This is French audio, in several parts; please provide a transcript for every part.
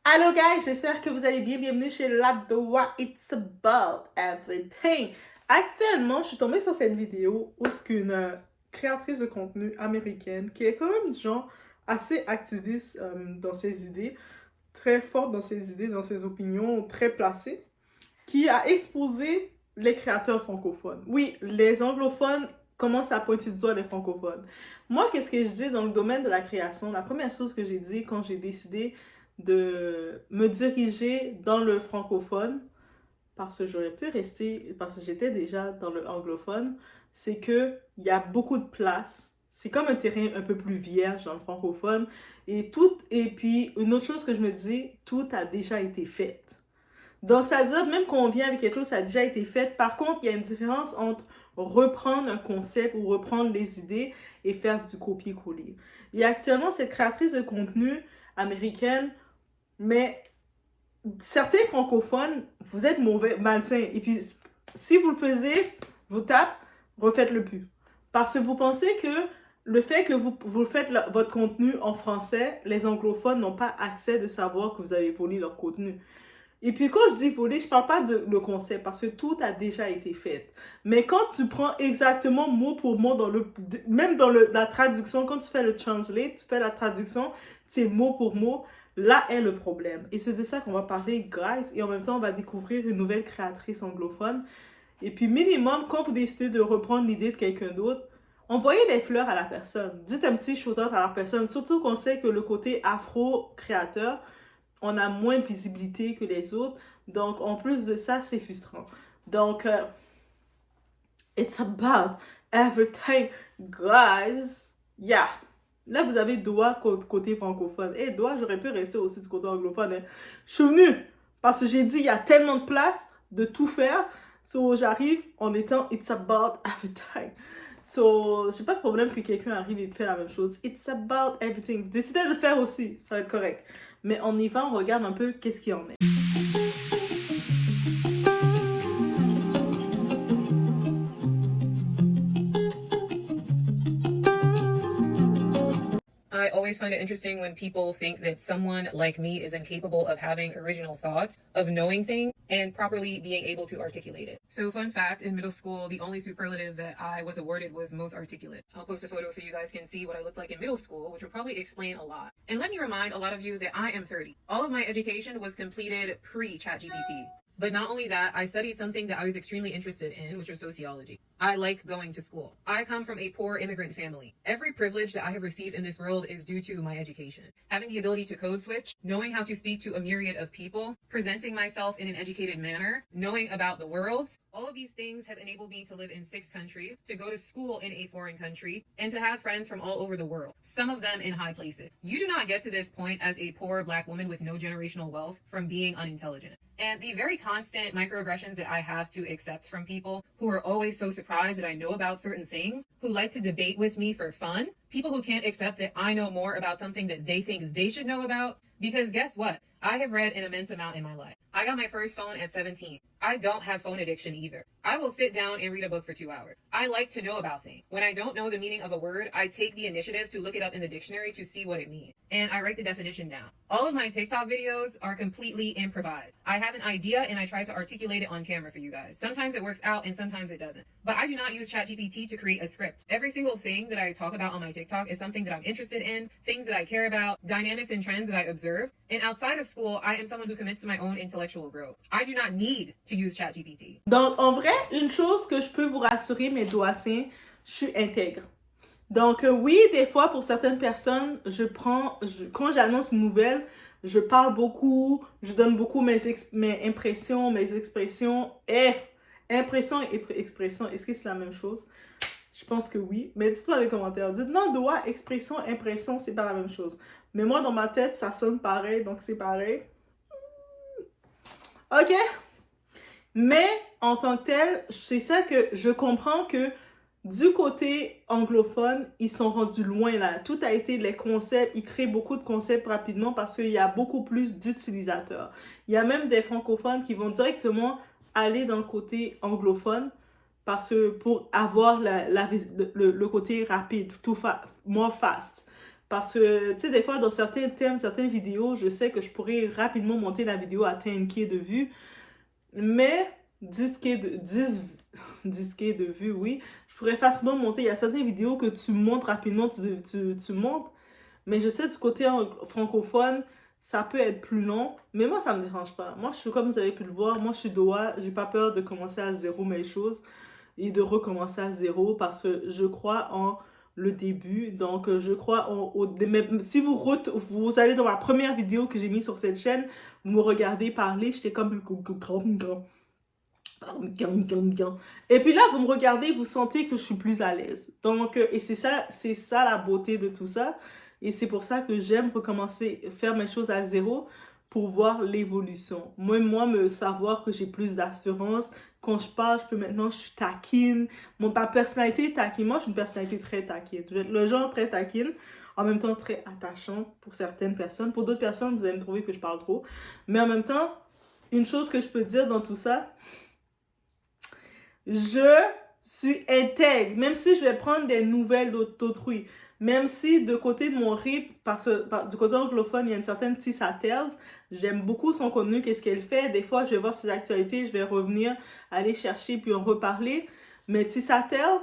Allô guys, j'espère que vous allez bien. Bienvenue chez Ladoa It's About Everything. Actuellement, je suis tombée sur cette vidéo où c'est qu'une créatrice de contenu américaine qui est quand même du genre assez activiste dans ses idées, très forte dans ses idées, dans ses opinions, très placée, qui a exposé les créateurs francophones. Oui, les anglophones commencent à pointer du doigt les francophones. Moi, qu'est-ce que je dis dans le domaine de la création? La première chose que j'ai dit quand j'ai décidé de me diriger dans le francophone, parce que j'aurais pu rester, parce que j'étais déjà dans le anglophone, c'est que il y a beaucoup de place. C'est comme un terrain un peu plus vierge dans le francophone. Et puis, une autre chose que je me dis, tout a déjà été fait. Donc, ça veut dire, même quand on vient avec quelque chose, ça a déjà été fait. Par contre, il y a une différence entre reprendre un concept ou reprendre les idées et faire du copier-coller. Il y a actuellement cette créatrice de contenu américaine, mais certains francophones, vous êtes mauvais, malsains. Et puis, si vous le faisiez, vous tapez, refaites-le plus. Parce que vous pensez que le fait que vous faites votre contenu en français, les anglophones n'ont pas accès de savoir que vous avez volé leur contenu. Et puis quand je dis voler, je parle pas de le concept parce que tout a déjà été fait. Mais quand tu prends exactement mot pour mot même dans la traduction, quand tu fais le translate, tu fais la traduction, c'est mot pour mot, là est le problème. Et c'est de ça qu'on va parler, guys. Et en même temps, on va découvrir une nouvelle créatrice anglophone. Et puis minimum, quand vous décidez de reprendre l'idée de quelqu'un d'autre, envoyez des fleurs à la personne. Dites un petit shout-out à la personne. Surtout qu'on sait que le côté afro-créateur, on a moins de visibilité que les autres. Donc, en plus de ça, c'est frustrant. Donc, it's about everything, guys. Yeah. Là, vous avez Doha côté francophone. Et Doha, j'aurais pu rester aussi du côté anglophone. Hein. Je suis venue parce que j'ai dit, il y a tellement de place de tout faire. So, j'arrive en étant it's about everything. So, j'ai pas de problème que quelqu'un arrive et fait la même chose. It's about everything. Vous décidez de le faire aussi, ça va être correct. Mais on y va, on regarde un peu qu'est-ce qu'il y en est. I always find it interesting when people think that someone like me is incapable of having original thoughts, of knowing things, and properly being able to articulate it. So, fun fact, in middle school, the only superlative that I was awarded was most articulate. I'll post a photo so you guys can see what I looked like in middle school, which will probably explain a lot. And let me remind a lot of you that I am 30. All of my education was completed pre-ChatGPT. But not only that, I studied something that I was extremely interested in, which was sociology. I like going to school. I come from a poor immigrant family. Every privilege that I have received in this world is due to my education. Having the ability to code switch, knowing how to speak to a myriad of people, presenting myself in an educated manner, knowing about the world, all of these things have enabled me to live in 6 countries, to go to school in a foreign country, and to have friends from all over the world, some of them in high places. You do not get to this point as a poor black woman with no generational wealth from being unintelligent. And the very constant microaggressions that I have to accept from people who are always so surprised that I know about certain things, who like to debate with me for fun, people who can't accept that I know more about something that they think they should know about, because guess what? I have read an immense amount in my life. I got my first phone at 17. I don't have phone addiction either. I will sit down and read a book for 2 hours. I like to know about things. When I don't know the meaning of a word, I take the initiative to look it up in the dictionary to see what it means. And I write the definition down. All of my TikTok videos are completely improvised. I have an idea and I try to articulate it on camera for you guys. Sometimes it works out and sometimes it doesn't. But I do not use ChatGPT to create a script. Every single thing that I talk about on my TikTok is something that I'm interested in, things that I care about, dynamics and trends that I observe. And outside of school, I am someone who commits to my own intellectual growth. I do not need to use ChatGPT. Donc, en vrai, une chose que je peux vous rassurer, mes doigtiens, je suis intègre. Donc, oui, des fois, pour certaines personnes, quand j'annonce une nouvelle, je parle beaucoup, je donne beaucoup mes impressions, mes expressions. Impression et expression, est-ce que c'est la même chose? Je pense que oui. Mais dites-moi dans les commentaires. Dites non, doigt, expression, impression, c'est pas la même chose. Mais moi, dans ma tête, ça sonne pareil, donc c'est pareil. OK? Mais en tant que tel, c'est ça que je comprends que du côté anglophone, ils sont rendus loin là. Tout a été les concepts, ils créent beaucoup de concepts rapidement parce qu'il y a beaucoup plus d'utilisateurs. Il y a même des francophones qui vont directement aller dans le côté anglophone parce que pour avoir le côté rapide, more fast. Parce que, tu sais, des fois, dans certains thèmes, certaines vidéos, je sais que je pourrais rapidement monter la vidéo à 10K de vues. Mais 10K de vues, oui. Je pourrais facilement monter. Il y a certaines vidéos que tu montes rapidement, tu montes. Mais je sais, du côté francophone, ça peut être plus long. Mais moi, ça me dérange pas. Moi, je suis comme vous avez pu le voir. Moi, je suis Doha. J'ai pas peur de commencer à zéro mes choses et de recommencer à zéro parce que je crois en le début. Donc, je crois si vous allez dans ma première vidéo que j'ai mise sur cette chaîne, vous me regardez parler, j'étais comme et puis là, vous me regardez, vous sentez que je suis plus à l'aise. Donc, et c'est ça la beauté de tout ça. Et c'est pour ça que j'aime recommencer, faire mes choses à zéro pour voir l'évolution. Moi, me savoir que j'ai plus d'assurance. Quand je parle, je suis taquine. Ma personnalité est taquine. Moi, je suis une personnalité très taquine. Je vais être le genre très taquine, en même temps très attachant pour certaines personnes. Pour d'autres personnes, vous allez me trouver que je parle trop. Mais en même temps, une chose que je peux dire dans tout ça, je suis intègre, même si je vais prendre des nouvelles d'autrui, même si de côté de mon rythme, du côté anglophone, il y a une certaine Tissa Tales, j'aime beaucoup son contenu, qu'est-ce qu'elle fait, des fois je vais voir ses actualités, je vais revenir, aller chercher, puis en reparler, mais Tissa Tales,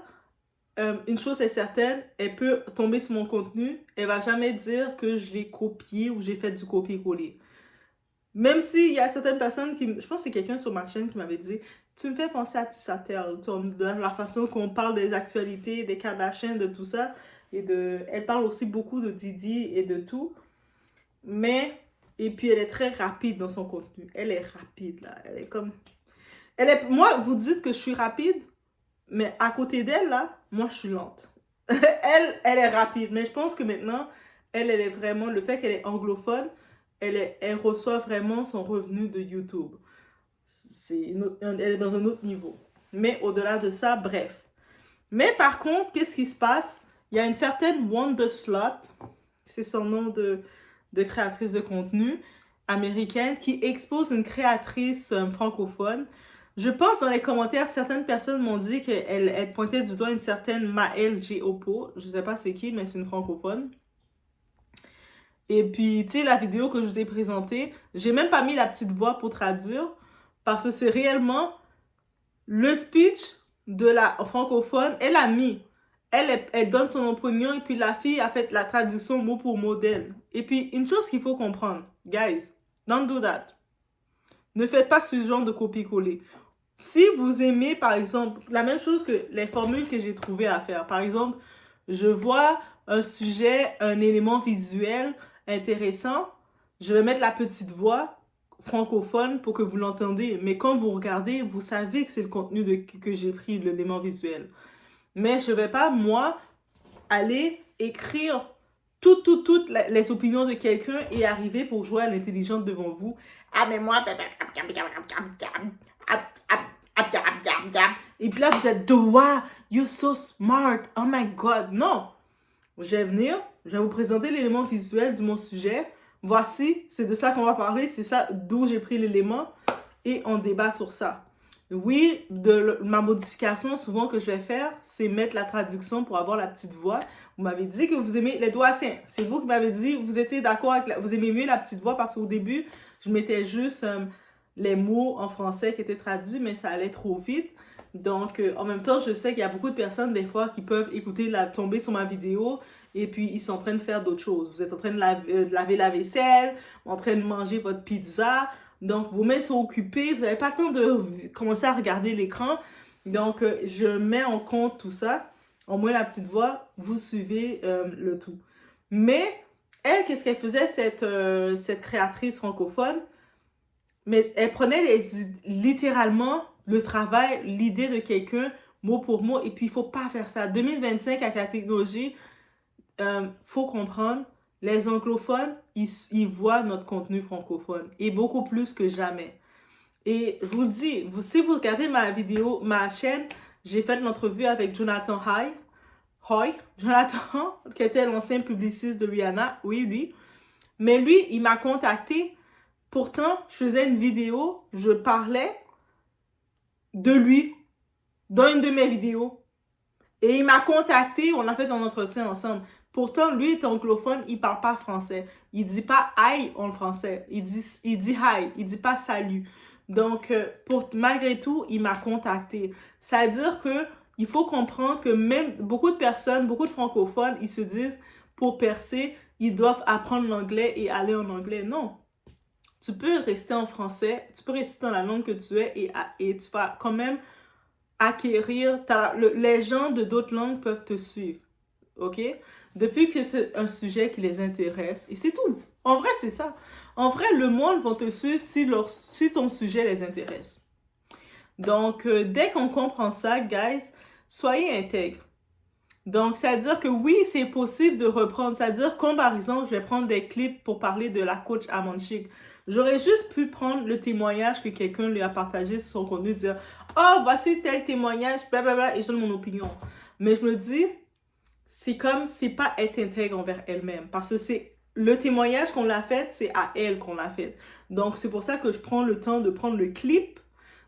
une chose est certaine, elle peut tomber sur mon contenu, elle va jamais dire que je l'ai copié ou j'ai fait du copier-coller. Même s'il y a certaines personnes je pense que c'est quelqu'un sur ma chaîne qui m'avait dit, tu me fais penser à Tissater, de la façon qu'on parle des actualités, des Kardashians, de tout ça. Elle parle aussi beaucoup de Didi et de tout. Et puis elle est très rapide dans son contenu. Elle est rapide, là. Elle est comme... Moi, vous dites que je suis rapide, mais à côté d'elle, là, moi, je suis lente. Elle est rapide, mais je pense que maintenant, elle est vraiment... Le fait qu'elle est anglophone, elle reçoit vraiment son revenu de YouTube. Elle est dans un autre niveau. Mais au-delà de ça, bref. Mais par contre, qu'est-ce qui se passe? Il y a une certaine Wonderslot, c'est son nom de créatrice de contenu américaine, qui expose une créatrice francophone. Je pense dans les commentaires, certaines personnes m'ont dit qu'elle pointait du doigt une certaine Maëlle G. Oppo. Je ne sais pas c'est qui, mais c'est une francophone. Et puis, tu sais, la vidéo que je vous ai présentée, j'ai même pas mis la petite voix pour traduire parce que c'est réellement le speech de la francophone. Elle a mis, elle donne son opinion et puis la fille a fait la traduction mot pour mot d'elle. Et puis, une chose qu'il faut comprendre, guys, don't do that. Ne faites pas ce genre de copier-coller. Si vous aimez, par exemple, la même chose que les formules que j'ai trouvées à faire. Par exemple, je vois un sujet, un élément visuel intéressant, je vais mettre la petite voix francophone pour que vous l'entendez. Mais quand vous regardez, vous savez que c'est le contenu que j'ai pris, l'élément visuel. Mais je ne vais pas, moi, aller écrire toutes les opinions de quelqu'un et arriver pour jouer à l'intelligente devant vous. Ah, mais moi... Et puis là, vous êtes wow, you're so smart, oh my god. Non, je vais venir, je vais vous présenter l'élément visuel de mon sujet. Voici, c'est de ça qu'on va parler, c'est ça d'où j'ai pris l'élément et on débat sur ça. Oui, ma modification souvent que je vais faire, c'est mettre la traduction pour avoir la petite voix. Vous m'avez dit que vous aimez les Dohassiens. C'est vous qui m'avez dit, vous étiez d'accord avec vous aimez mieux la petite voix parce qu'au début, je mettais juste les mots en français qui étaient traduits, mais ça allait trop vite. Donc, en même temps, je sais qu'il y a beaucoup de personnes, des fois, qui peuvent écouter, tomber sur ma vidéo et puis ils sont en train de faire d'autres choses. Vous êtes en train de laver la vaisselle, en train de manger votre pizza. Donc, vos mains sont occupées. Vous n'avez pas le temps de commencer à regarder l'écran. Donc, je mets en compte tout ça. Au moins, la petite voix, vous suivez le tout. Mais, elle, qu'est-ce qu'elle faisait, cette créatrice francophone? Mais elle prenait littéralement le travail, l'idée de quelqu'un, mot pour mot. Et puis, il ne faut pas faire ça. 2025, avec la technologie, faut comprendre, les anglophones, ils voient notre contenu francophone. Et beaucoup plus que jamais. Et je vous le dis, si vous regardez ma chaîne, j'ai fait l'entrevue avec Jonathan Hoy. Jonathan, qui était l'ancien publiciste de Rihanna. Oui, lui. Mais lui, il m'a contacté. Pourtant, je faisais une vidéo, je parlais de lui dans une de mes vidéos. Et il m'a contacté, on a fait un entretien ensemble. Pourtant, lui est anglophone, il parle pas français. Il dit pas hi en français. Il dit hi, il dit pas salut. Donc, malgré tout, il m'a contacté. C'est-à-dire que il faut comprendre que même beaucoup de personnes, beaucoup de francophones, ils se disent, pour percer, ils doivent apprendre l'anglais et aller en anglais. Non. Tu peux rester en français, tu peux rester dans la langue que tu es et tu vas quand même acquérir, les gens de d'autres langues peuvent te suivre, ok? Depuis que c'est un sujet qui les intéresse, et c'est tout. En vrai, c'est ça. En vrai, le monde va te suivre si ton sujet les intéresse. Donc, dès qu'on comprend ça, guys, soyez intègres. Donc, c'est-à-dire que oui, c'est possible de reprendre. C'est-à-dire, comme par exemple, je vais prendre des clips pour parler de la coach Amanchik. J'aurais juste pu prendre le témoignage que quelqu'un lui a partagé sur son contenu, dire « Oh, voici tel témoignage, blablabla, et je donne mon opinion. » Mais je me dis, c'est pas être intègre envers elle-même. Parce que c'est le témoignage qu'on l'a fait, c'est à elle qu'on l'a fait. Donc, c'est pour ça que je prends le temps de prendre le clip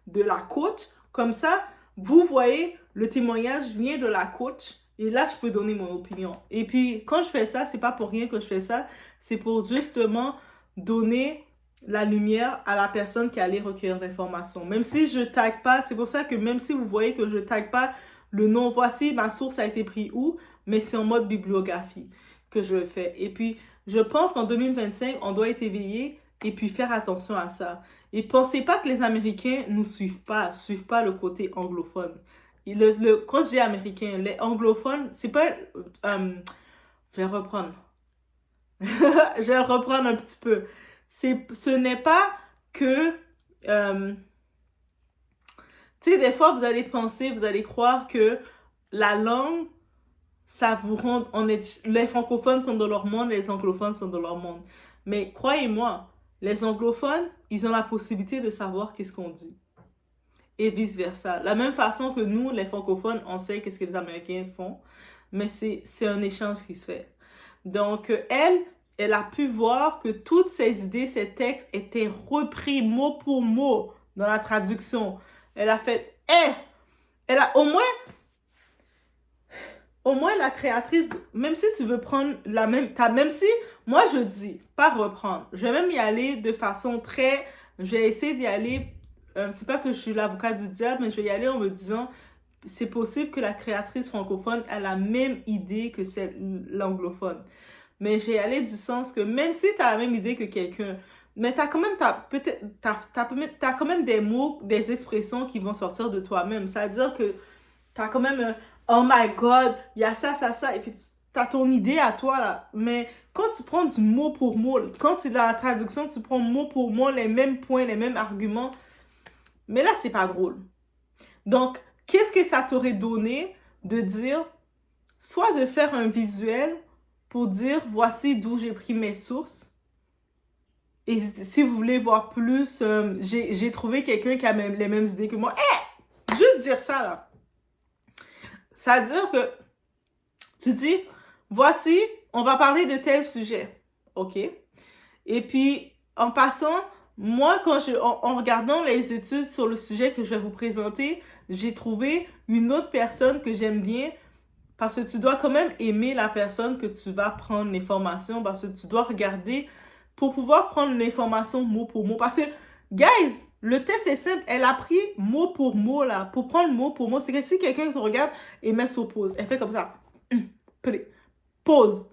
de la coach. Comme ça, vous voyez, le témoignage vient de la coach. Et là, je peux donner mon opinion. Et puis, quand je fais ça, c'est pas pour rien que je fais ça. C'est pour justement donner la lumière à la personne qui allait recueillir l'information. Même si je tag pas, c'est pour ça que même si vous voyez que je tag pas le nom, voici ma source a été prise où, mais c'est en mode bibliographie que je le fais. Et puis, je pense qu'en 2025, on doit être éveillé et puis faire attention à ça. Et pensez pas que les Américains nous suivent pas le côté anglophone. Quand je dis américain, les anglophones, c'est pas... je vais reprendre. Je vais reprendre un petit peu. Ce n'est pas que... tu sais, des fois, vous allez penser, vous allez croire que la langue, ça vous rend... les francophones sont dans leur monde, les anglophones sont dans leur monde. Mais croyez-moi, les anglophones, ils ont la possibilité de savoir qu'est-ce qu'on dit. Et vice-versa. La même façon que nous, les francophones, on sait qu'est-ce que les Américains font, mais c'est un échange qui se fait. Donc, elle a pu voir que toutes ces idées, ces textes étaient repris mot pour mot dans la traduction. Elle a fait, elle a au moins la créatrice, même si tu veux prendre la même, même si, moi je dis, pas reprendre, je vais même y aller de façon très, je vais essayer d'y aller, c'est pas que je suis l'avocat du diable, mais je vais y aller en me disant, c'est possible que la créatrice francophone a la même idée que l'anglophone. Mais je vais y aller du sens que même si tu as la même idée que quelqu'un, mais t'as quand même des mots, des expressions qui vont sortir de toi-même. C'est-à-dire que t'as quand même un oh my god, il y a ça, et puis t'as ton idée à toi là. Mais quand tu prends du mot pour mot, quand c'est dans la traduction, tu prends mot pour mot les mêmes points, les mêmes arguments. Mais là, c'est pas drôle. Donc, qu'est-ce que ça t'aurait donné de dire, soit de faire un visuel pour dire voici d'où j'ai pris mes sources. Et si vous voulez voir plus, j'ai trouvé quelqu'un qui a les mêmes idées que moi. Juste dire ça là. C'est-à-dire que tu dis, voici, on va parler de tel sujet. OK? Et puis, en passant, moi, en regardant les études sur le sujet que je vais vous présenter, j'ai trouvé une autre personne que j'aime bien parce que tu dois quand même aimer la personne que tu vas prendre l'information parce que tu dois regarder pour pouvoir prendre l'information mot pour mot. Parce que, guys, le test est simple. Elle a pris mot pour mot, là. Pour prendre mot pour mot, c'est que si quelqu'un te regarde et met sur pause, elle fait comme ça. Pause.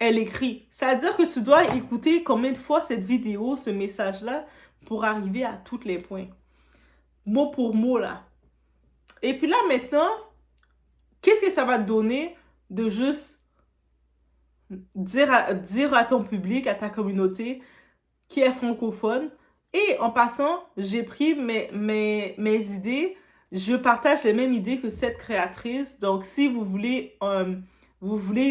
Elle écrit. C'est-à-dire que tu dois écouter combien de fois cette vidéo, ce message-là, pour arriver à tous les points. Mot pour mot, là. Et puis là, maintenant, qu'est-ce que ça va te donner de juste dire à ton public, à ta communauté qui est francophone? Et en passant, j'ai pris mes idées, je partage les mêmes idées que cette créatrice. Donc, si vous voulez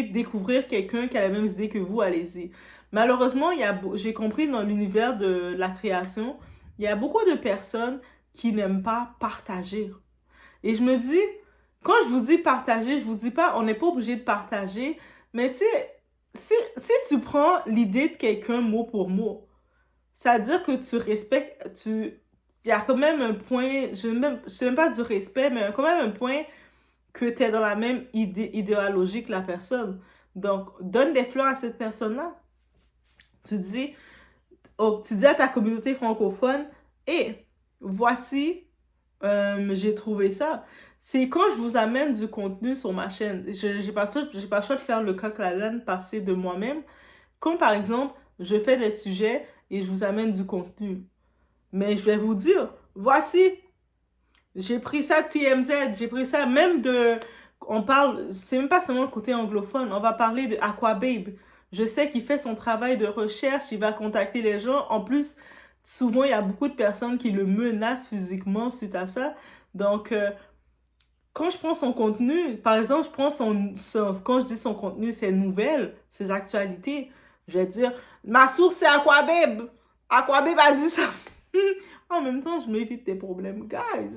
découvrir quelqu'un qui a les mêmes idées que vous, allez-y. Malheureusement, j'ai compris dans l'univers de la création, il y a beaucoup de personnes qui n'aiment pas partager. Et je me dis, quand je vous dis partager, je vous dis pas, on n'est pas obligé de partager, mais tu sais, si tu prends l'idée de quelqu'un mot pour mot, c'est-à-dire que tu respectes, il y a quand même un point, je sais même pas du respect, mais quand même un point que tu es dans la même idéologie que la personne. Donc, donne des fleurs à cette personne-là. Tu dis à ta communauté francophone, hé, voici, j'ai trouvé ça. C'est quand je vous amène du contenu sur ma chaîne. J'ai pas le choix de faire le coq à l'âne, passer de moi-même. Comme par exemple, je fais des sujets et je vous amène du contenu. Mais je vais vous dire, voici, j'ai pris ça de TMZ, j'ai pris ça même de... On parle, c'est même pas seulement le côté anglophone, on va parler de Aquababe. Je sais qu'il fait son travail de recherche, il va contacter les gens. En plus, souvent, il y a beaucoup de personnes qui le menacent physiquement suite à ça. Donc, quand je prends son contenu, par exemple, je prends quand je dis son contenu, ses nouvelles, ses actualités, je vais dire, ma source c'est Aquababe. Aquababe a dit ça. En même temps, je m'évite des problèmes, guys.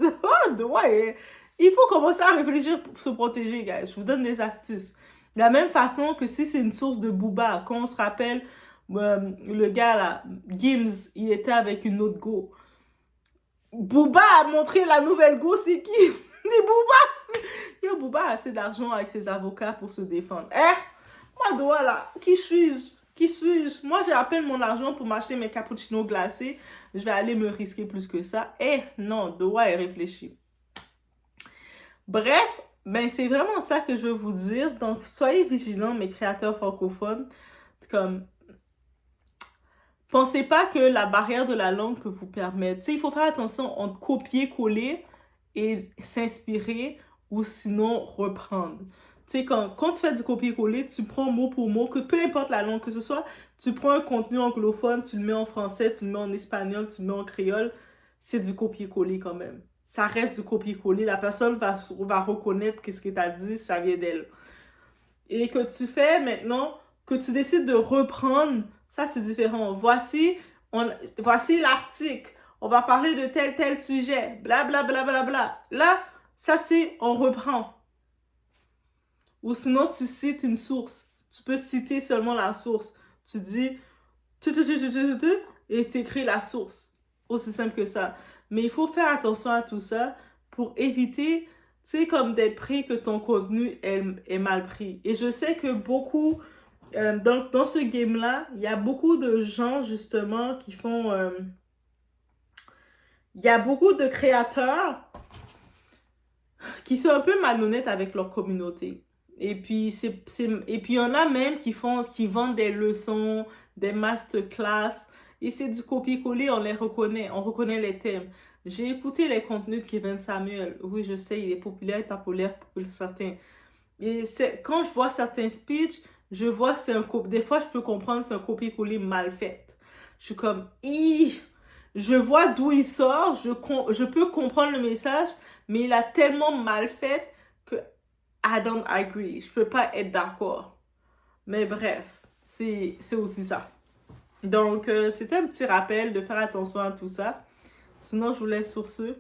Ouais, il faut commencer à réfléchir pour se protéger, guys. Je vous donne des astuces. De la même façon que si c'est une source de Booba, quand on se rappelle, le gars là, Gims, il était avec une autre go. Booba a montré la nouvelle go, c'est qui? C'est Booba! Yo, Booba a assez d'argent avec ses avocats pour se défendre. Moi, voilà, qui suis-je? Qui suis-je? Moi, j'ai à peine mon argent pour m'acheter mes cappuccinos glacés. Je vais aller me risquer plus que ça. Non, doigt et réfléchir. Bref, ben c'est vraiment ça que je veux vous dire. Donc, soyez vigilants, mes créateurs francophones. Comme, pensez pas que la barrière de la langue peut vous permettre. Tu sais, il faut faire attention entre copier-coller et s'inspirer ou sinon reprendre. Tu sais, quand tu fais du copier-coller, tu prends mot pour mot, que peu importe la langue que ce soit, tu prends un contenu anglophone, tu le mets en français, tu le mets en espagnol, tu le mets en créole, c'est du copier-coller quand même. Ça reste du copier-coller. La personne va reconnaître que ce que tu as dit, ça vient d'elle. Et que tu fais maintenant, que tu décides de reprendre, ça c'est différent. Voici l'article. On va parler de tel sujet. Bla bla bla bla bla. Là, ça c'est on reprend. Ou sinon, tu cites une source. Tu peux citer seulement la source. Tu dis et tu écris la source. Aussi simple que ça. Mais il faut faire attention à tout ça pour éviter, tu sais, comme d'être pris que ton contenu est mal pris. Et je sais que beaucoup, dans ce game-là, il y a beaucoup de gens, justement, qui font... il y a beaucoup de créateurs qui sont un peu malhonnêtes avec leur communauté. Et puis, il y en a même qui vendent des leçons, des masterclass. Et c'est du copier-coller, on reconnaît les thèmes. J'ai écouté les contenus de Kevin Samuel. Oui, je sais, il est populaire et pas populaire pour certains. Et quand je vois certains speeches, je vois des fois, je peux comprendre c'est un copier-coller mal fait. Je suis comme, je vois d'où il sort, je peux comprendre le message, mais il a tellement mal fait que I don't agree. Je peux pas être d'accord. Mais bref, c'est aussi ça. Donc, c'était un petit rappel de faire attention à tout ça. Sinon, je vous laisse sur ce.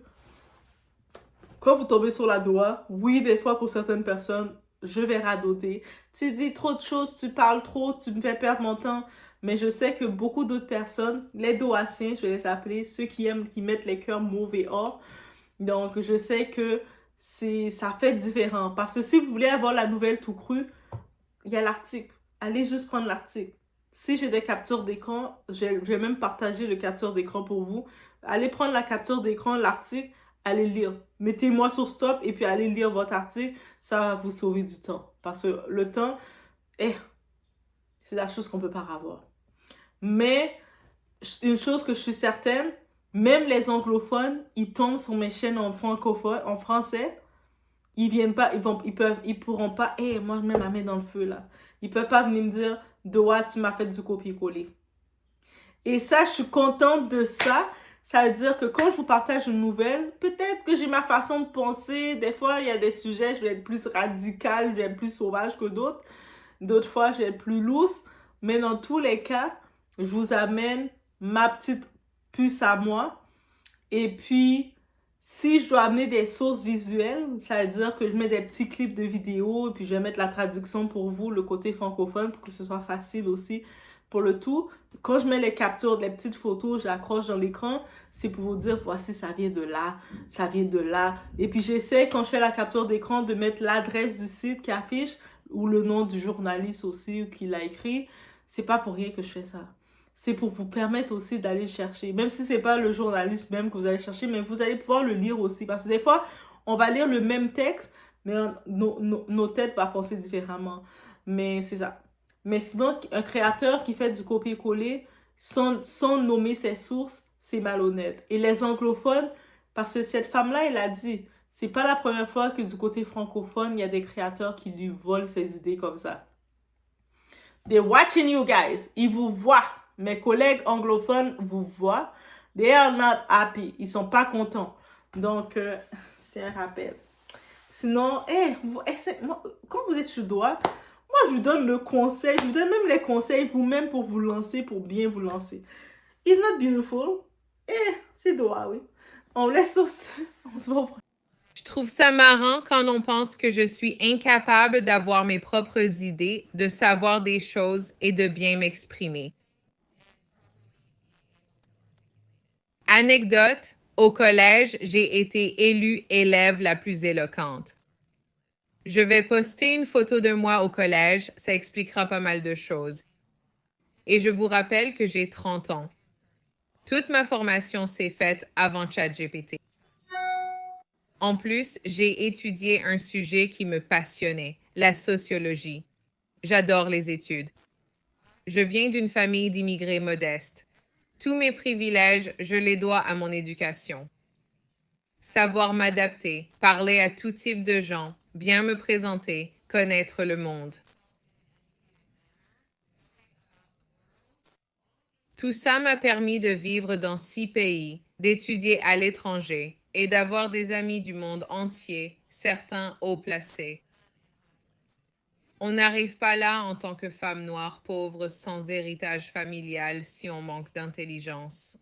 Quand vous tombez sur la doigt, oui, des fois, pour certaines personnes, je vais radoter. Tu dis trop de choses, tu parles trop, tu me fais perdre mon temps. Mais je sais que beaucoup d'autres personnes, les doassiens, je vais les appeler, ceux qui mettent les cœurs mauvais or. Donc, je sais que ça fait différent. Parce que si vous voulez avoir la nouvelle tout crue, il y a l'article. Allez juste prendre l'article. Si j'ai des captures d'écran, je vais même partager le capture d'écran pour vous. Allez prendre la capture d'écran, l'article, allez lire. Mettez-moi sur stop et puis allez lire votre article. Ça va vous sauver du temps. Parce que le temps, c'est la chose qu'on ne peut pas avoir. Mais, une chose que je suis certaine, même les anglophones, ils tombent sur mes chaînes en francophone, en français. Ils viennent pas, ils pourront pas, moi je mets ma main dans le feu là. Ils peuvent pas venir me dire, Doa, tu m'as fait du copier-coller. Et ça, je suis contente de ça. Ça veut dire que quand je vous partage une nouvelle, peut-être que j'ai ma façon de penser. Des fois, il y a des sujets, je vais être plus radicale, je vais être plus sauvage que d'autres. D'autres fois, je vais être plus loose. Mais dans tous les cas, je vous amène ma petite puce à moi. Et puis, si je dois amener des sources visuelles, ça veut dire que je mets des petits clips de vidéos et puis je vais mettre la traduction pour vous, le côté francophone, pour que ce soit facile aussi pour le tout. Quand je mets les captures, les petites photos, j'accroche dans l'écran, c'est pour vous dire, voici, ça vient de là, ça vient de là. Et puis j'essaie, quand je fais la capture d'écran, de mettre l'adresse du site qui affiche ou le nom du journaliste aussi qui l'a écrit, c'est pas pour rien que je fais ça. C'est pour vous permettre aussi d'aller chercher. Même si c'est pas le journaliste même que vous allez chercher, mais vous allez pouvoir le lire aussi. Parce que des fois, on va lire le même texte, mais nos têtes vont penser différemment. Mais c'est ça. Mais sinon, un créateur qui fait du copier-coller sans nommer ses sources, c'est malhonnête. Et les anglophones, parce que cette femme-là, elle a dit, c'est pas la première fois que du côté francophone, il y a des créateurs qui lui volent ses idées comme ça. They're watching you guys. Ils vous voient. Mes collègues anglophones vous voient. They are not happy. Ils sont pas contents. Donc, c'est un rappel. Sinon, quand vous êtes sur doigt, moi, je vous donne le conseil. Je vous donne même les conseils vous-même pour vous lancer, pour bien vous lancer. It's not beautiful. C'est doigt, oui. On laisse sur ce. On se voit. Je trouve ça marrant quand on pense que je suis incapable d'avoir mes propres idées, de savoir des choses et de bien m'exprimer. Anecdote, au collège, j'ai été élue élève la plus éloquente. Je vais poster une photo de moi au collège, ça expliquera pas mal de choses. Et je vous rappelle que j'ai 30 ans. Toute ma formation s'est faite avant ChatGPT. En plus, j'ai étudié un sujet qui me passionnait, la sociologie. J'adore les études. Je viens d'une famille d'immigrés modestes. Tous mes privilèges, je les dois à mon éducation. Savoir m'adapter, parler à tout type de gens, bien me présenter, connaître le monde. Tout ça m'a permis de vivre dans 6 pays, d'étudier à l'étranger et d'avoir des amis du monde entier, certains haut placés. On n'arrive pas là en tant que femme noire pauvre sans héritage familial si on manque d'intelligence.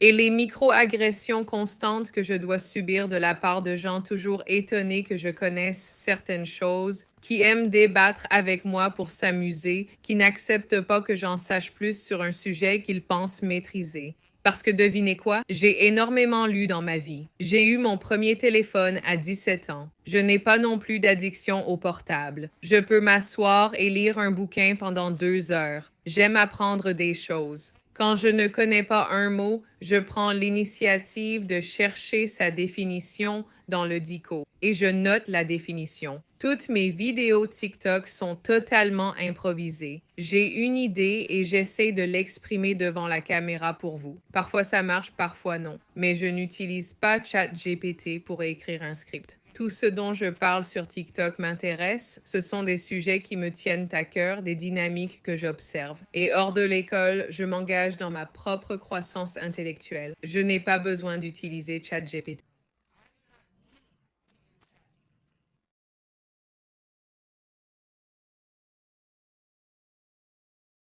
Et les micro-agressions constantes que je dois subir de la part de gens toujours étonnés que je connaisse certaines choses, qui aiment débattre avec moi pour s'amuser, qui n'acceptent pas que j'en sache plus sur un sujet qu'ils pensent maîtriser. Parce que devinez quoi? J'ai énormément lu dans ma vie. J'ai eu mon premier téléphone à 17 ans. Je n'ai pas non plus d'addiction au portable. Je peux m'asseoir et lire un bouquin pendant 2 heures. J'aime apprendre des choses. Quand je ne connais pas un mot, je prends l'initiative de chercher sa définition dans le dico et je note la définition. Toutes mes vidéos TikTok sont totalement improvisées. J'ai une idée et j'essaie de l'exprimer devant la caméra pour vous. Parfois ça marche, parfois non. Mais je n'utilise pas ChatGPT pour écrire un script. Tout ce dont je parle sur TikTok m'intéresse. Ce sont des sujets qui me tiennent à cœur, des dynamiques que j'observe. Et hors de l'école, je m'engage dans ma propre croissance intellectuelle. Je n'ai pas besoin d'utiliser ChatGPT.